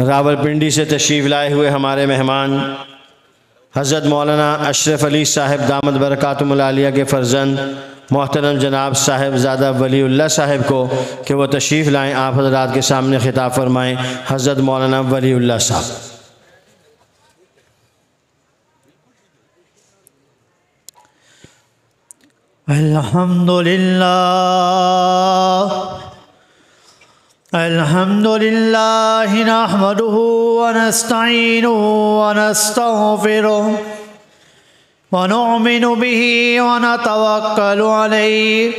راولپنڈی سے تشریف لائے ہوئے ہمارے مہمان حضرت مولانا اشرف علی صاحب دامت برکاتہم العالیہ کے فرزند محترم جناب صاحب زادہ ولی اللہ صاحب کو کہ وہ تشریف لائیں، آپ حضرات کے سامنے خطاب فرمائیں۔ حضرت مولانا ولی اللہ صاحب۔ الحمد لله نحمده ونستعينه ونستغفره ونؤمن به ونتوكل عليه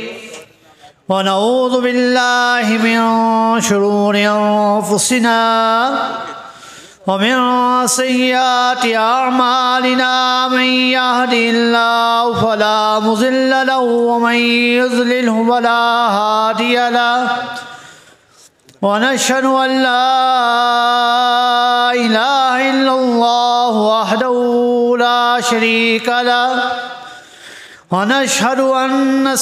ونعوذ بالله من شرور أنفسنا ومن سيئات أعمالنا، من يهده الله فلا مضل له ومن يضلله فلا هادي له، ونشهد أن لا إله إلا الله وحده لا شريك له، ونشهد أن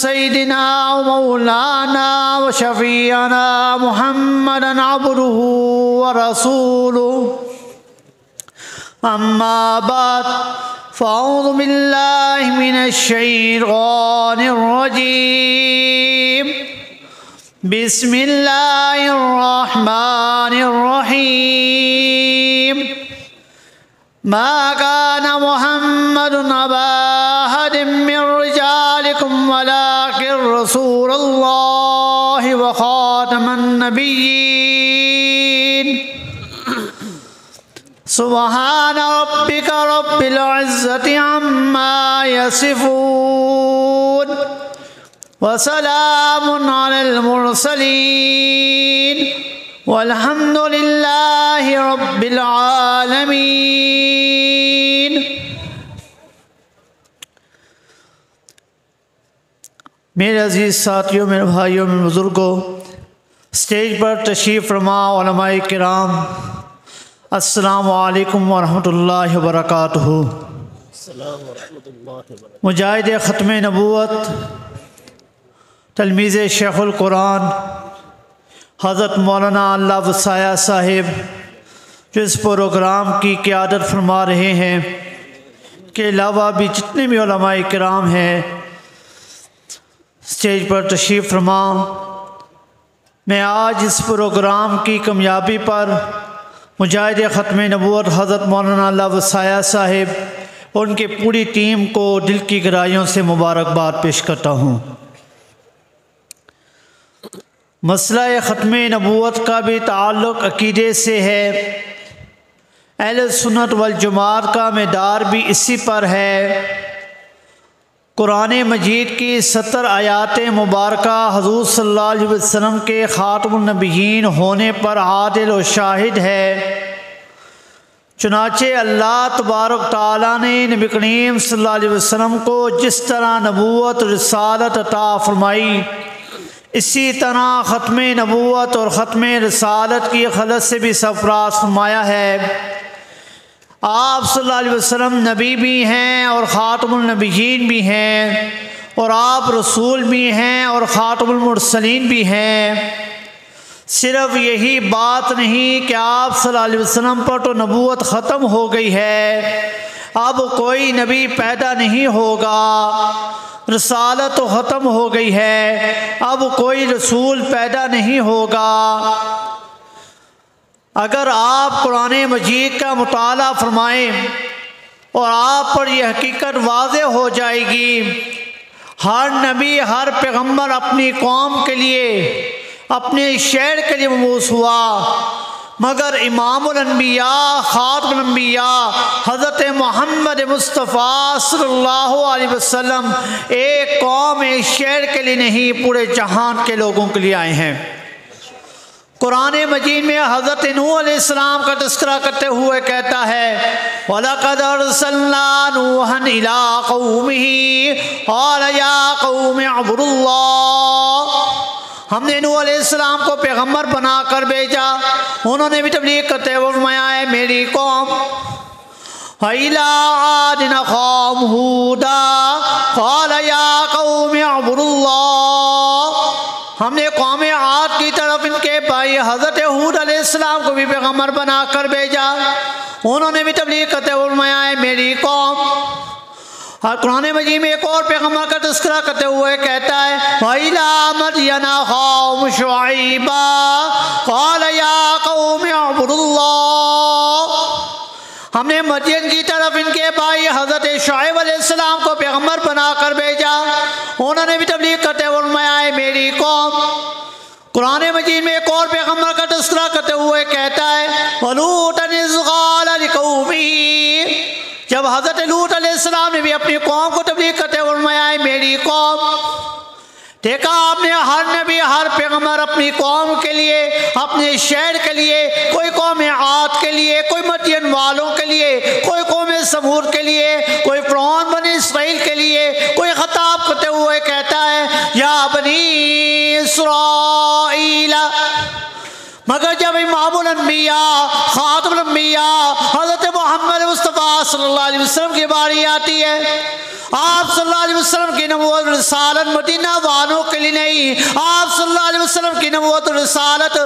سيدنا ومولانا وشفيعنا محمدا عبده ورسوله. أما بعد، فأعوذ بالله من الشيطان الرجيم. بسم الله الرحمن الرحيم. ما كان محمد أبا أحد من رجالكم ولكن رسول الله وخاتم النبيين. سبحان ربك رب العزة عما يصفون وسلام على المرسلين والحمد لله رب العالمين. میرے عزیز ساتھیوں، میرے بھائیوں، میرے بزرگوں، اسٹیج پر تشریف فرما علماء کرام، السلام علیکم ورحمۃ اللہ وبرکاتہ. مجاہد ختم نبوت، تلمیذ شیخ القرآن حضرت مولانا اللہ وسایہ صاحب جو اس پروگرام کی قیادت فرما رہے ہیں، کے علاوہ بھی جتنے بھی علماء کرام ہیں اسٹیج پر تشریف فرما. میں آج اس پروگرام کی کامیابی پر مجاہد ختم نبوت حضرت مولانا اللہ وسایہ صاحب اور ان کی پوری ٹیم کو دل کی گہرائیوں سے مبارکباد پیش کرتا ہوں. مسئلہ ختم نبوت کا بھی تعلق عقیدے سے ہے. اہل سنت والجماعت کا مدار بھی اسی پر ہے. قرآن مجید کی 70 آیات مبارکہ حضور صلی اللہ علیہ وسلم کے خاتم النبیین ہونے پر عادل و شاہد ہے. چنانچہ اللہ تبارک تعالیٰ نے نبی کریم صلی اللہ علیہ وسلم کو جس طرح نبوت رسالت عطا فرمائی، اسی طرح ختم نبوت اور ختم رسالت کی خلت سے بھی سرفراز فرمایا ہے. آپ صلی اللہ علیہ وسلم نبی بھی ہیں اور خاتم النبیین بھی ہیں، اور آپ رسول بھی ہیں اور خاتم المرسلین بھی ہیں. صرف یہی بات نہیں کہ آپ صلی اللہ علیہ وسلم پر تو نبوت ختم ہو گئی ہے، اب کوئی نبی پیدا نہیں ہوگا. رسالت تو ختم ہو گئی ہے، اب کوئی رسول پیدا نہیں ہوگا. اگر آپ قرآن مجید کا مطالعہ فرمائیں اور آپ پر یہ حقیقت واضح ہو جائے گی، ہر نبی ہر پیغمبر اپنی قوم کے لیے، اپنے شہر کے لیے مبعوث ہوا، مگر امام الانبیاء خاتم الانبیاء حضرت محمد مصطفیٰ صلی اللہ علیہ وسلم ایک قوم ایک شہر کے لیے نہیں، پورے جہان کے لوگوں کے لیے آئے ہیں. قرآن مجید میں حضرت نوح علیہ السلام کا تذکرہ کرتے ہوئے کہتا ہے، وَلَقَدْ أَرْسَلْنَا نُوحًا إِلَىٰ قَوْمِهِ قَالَ يَا قَوْمِ اعْبُدُوا اللَّهَ. ہم نے نوح علیہ السلام کو پیغمبر بنا کر بھیجا، انہوں نے بھی تبلیغ کرتے ہوئے فرمایا ہے میری قوم. وَإِلَىٰ عَادٍ أَخَاهُمْ هُودًا قَالَ يَا قَوْمِ اعْبُدُوا اللَّهَ. ہم نے قوم عاد کی طرف ان کے بھائی حضرت ہود علیہ السلام کو بھی پیغمبر بنا کر بھیجا، انہوں نے بھی تبلیغ کرتے ہوئے فرمایا ہے میری قوم۔ اور قرآن مجید میں ایک اور پیغمبر کا تذکرہ کرتے ہوئے کہتا ہے وَإِلَىٰ مَدْيَنَ أَخَاهُمْ شُعَيْبًا قَالَ يَا قَوْمِ اعْبُدُوا اللَّهَ، ہم نے مدین کی طرف ان کے بھائی حضرت شعیب علیہ السلام کو پیغمبر بنا کر بھیجا، انہوں نے بھی تبلیغ کرتے ہوئے فرمایا ہے میری قوم۔ قرآن مجید میں ایک اور پیغمبر کا تذکرہ کرتے ہوئے کہتا ہے وَلُوطًا إِذْ قَالَ لِقَوْمِهِ، جب حضرت لوط علیہ السلام نے بھی اپنی قوم کو تبلیغ کرتے ہوئے فرمایا ہے میری قوم۔ دیکھا آپ نے ہر نبی ہر پیغمبر اپنی قوم کے لیے، اپنے شہر کے لیے، کوئی قوم عاد کے لیے، کوئی مدین والوں کے لیے، کوئی قوم سمود کے لیے، کوئی فرعون بنی اسرائیل کے لیے، کوئی خطاب کرتے ہوئے کہتا ہے یا بنی اسرائیل، مگر جب امام الانبیاء خاتم الانبیاء حضرت محمد مصطفیٰ صلی اللہ علیہ وسلم کی باری آتی ہے، آپ صلی اللہ علیہ وسلم کی نبوت رسالت مدینہ والوں کے لیے نہیں، آپ صلی اللہ علیہ وسلم کی نبوت رسالت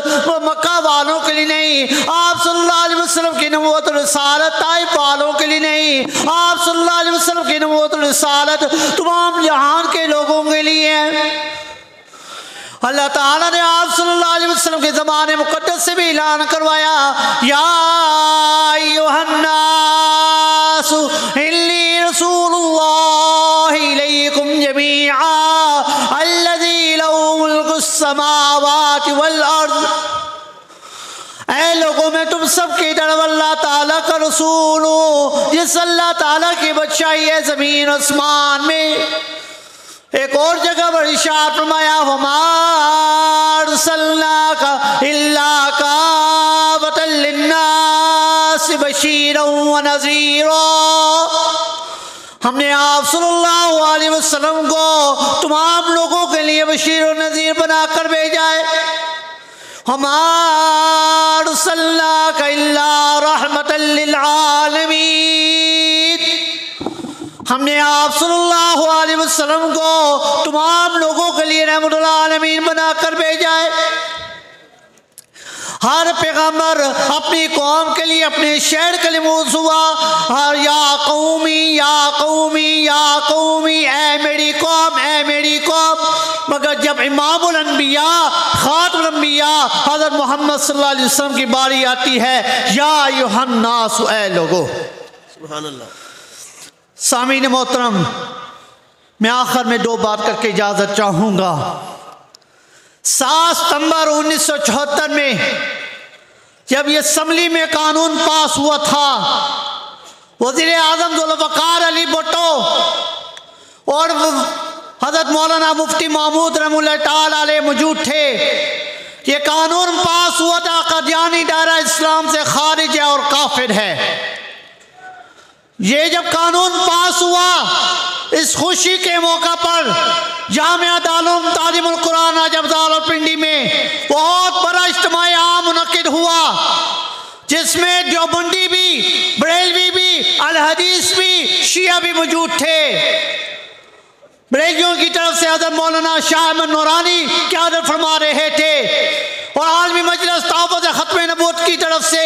مکہ والوں کے لیے نہیں، آپ صلی اللہ علیہ وسلم کی نبوت رسالت طائف والوں کے لیے نہیں، آپ صلی اللہ علیہ وسلم کی نبوت رسالت تمام جہان کے لوگوں کے لیے ہے۔ اللہ تعالیٰ نے آپ صلی اللہ علیہ وسلم کے زبان مقدس سے بھی اعلان کروایا یا ایھا الناس انی رسول اللہ الیکم جمیعا الذی لہ ملک السماوات والارض، اے لوگوں میں تم سب کی طرف اللہ تعالیٰ کا رسول ہوں جس اللہ تعالیٰ کی بادشاہی ہے زمین آسمان میں۔ ایک اور جگہ پر ارشاد فرمایا وَمَا أَرْسَلْنَاكَ إِلَّا كَافَّةً لِلنَّاسِ بَشِيرًا وَنَذِيرًا، ہم نے آپ صلی اللہ علیہ وسلم کو تمام لوگوں کے لیے بشیر و نذیر بنا کر بھیجا ہے۔ وَمَا أَرْسَلْنَاكَ إِلَّا رَحْمَةً لِلْعَالَمِينَ، ہم نے آپ صلی اللہ علیہ وسلم کو تمام لوگوں کے لیے رحمت العالمین بنا کر بھیجا ہے۔ ہر پیغمبر اپنی قوم کے لیے اپنے شہر کے لیے موضوع ہر یا قومی یا قومی یا قومی، اے میری قوم اے میری قوم، مگر جب امام الانبیاء خاتم الانبیاء حضرت محمد صلی اللہ علیہ وسلم کی باری آتی ہے یا ایھا الناس، اے لوگو۔ سبحان اللہ۔ سامعین محترم، میں آخر میں دو بات کر کے اجازت چاہوں گا۔ 7 ستمبر 1974 میں جب یہ اسمبلی میں قانون پاس ہوا تھا، وزیر اعظم ذوالفقار علی بھٹو اور حضرت مولانا مفتی محمود رحمۃ اللہ تعالیٰ علیہ موجود تھے۔ یہ قانون پاس ہوا تھا قادیانی دائرہ اسلام سے خارج ہے اور کافر ہے۔ یہ جب قانون پاس ہوا، اس خوشی کے موقع پر جامعہ دارالعلوم تعلیم القرآن عجب راولپنڈی میں بہت بڑا اجتماع عام منعقد ہوا، جس میں دیوبندی بھی، بریلوی بھی، الحدیث بھی، شیعہ بھی موجود تھے۔ بریلویوں کی طرف سے حضرت مولانا شاہ احمد نورانی قیادت فرما رہے تھے، اور عالمی مجلس تحفظ ختم نبوت کی طرف سے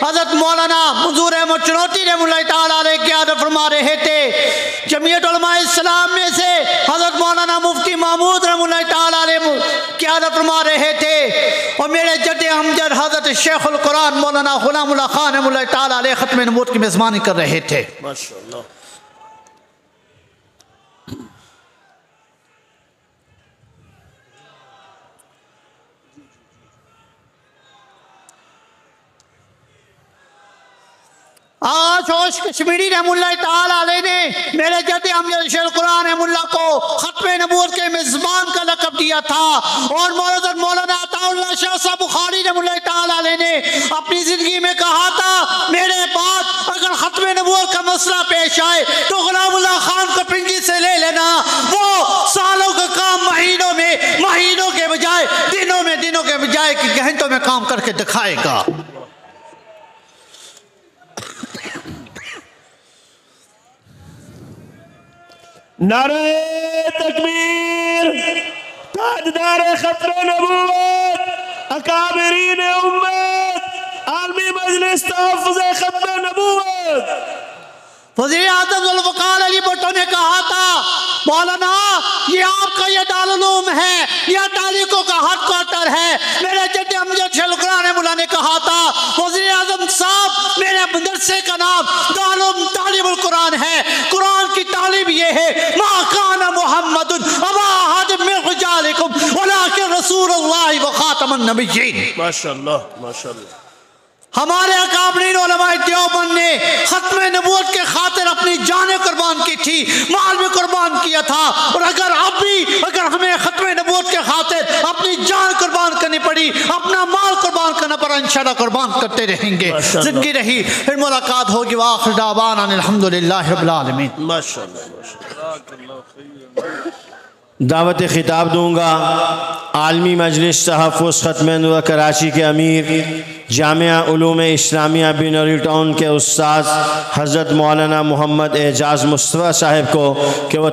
حضرت مولانا منظور احمد چنوتی رحمۃ اللہ تعالیٰ علیہ قیادت فرما رہے تھے۔ جمعیت علماء اسلام میں سے حضرت مولانا مفتی محمود رحمۃ اللہ تعالیٰ علیہ قیادت فرما رہے تھے، اور میرے جد امجد حضرت شیخ القرآن مولانا غلام اللہ خان رحمۃ اللہ تعالیٰ علیہ ختم نبوت کی میزبانی کر رہے تھے۔ ماشاءاللہ۔ آج ہوش کشمیری رحمۃ اللہ تعالیٰ علیہ نے میرے جد امجد شیخ القرآن رحمۃ اللہ کو ختم نبوت کے میزبان کا لقب دیا تھا، اور مولانا عطا اللہ شاہ صاحب بخاری رحمۃ اللہ تعالیٰ علیہ نے اپنی زندگی میں کہا تھا میرے بعد اگر ختم نبوت کا مسئلہ پیش آئے تو غلام اللہ خان کو پنڈی سے لے لینا، وہ سالوں کا کام مہینوں کے بجائے دنوں کے بجائے گھنٹوں میں کام کر کے دکھائے گا۔ نعرہ تکبیر، تاجدار ختم نبوت اکابرین امت، عالمی مجلس تحفظ ختم نبوت۔ وزیر اعظم ذوالفقار علی بھٹو نے کہا تھا مولانا یہ آپ کا یہ دارالعلوم ہے، یہ تاریخوں کا ہیڈ کوارٹر ہے۔ میرے جد امجد شیخ القرآن مولا نے کہا تھا وزیر اعظم صاحب میرے مدرسے کا نام دارالعلوم تعلیم القرآن ہے، قرآن کی تعلیم یہ ہے ما کان محمد ابا احد من رجالکم ولکن رسول اللہ وخاتم النبیین۔ ماشاءاللہ ماشاءاللہ۔ ہمارے اکابرین علماء دیوبند نے ختم نبوت کے خاطر اپنی جانیں قربان کی تھی، مال بھی قربان کیا تھا، اور اگر ہمیں ختم نبوت کے خاطر اپنی جان قربان کرنی پڑی، اپنا مال قربان کرنا پڑا، انشاءاللہ قربان کرتے رہیں گے۔ زندگی رہی پھر ملاقات ہوگی۔ وآخر دعوانا الحمدللہ رب العالمین۔ دعوت خطاب دوں گا عالمی مجلس تحفظ ختم نبوت کراچی کے امیر، جامعہ علوم اسلامیہ بینوری ٹاؤن کے استاذ حضرت مولانا محمد اعجاز مصطفیٰ صاحب کو کہ وہ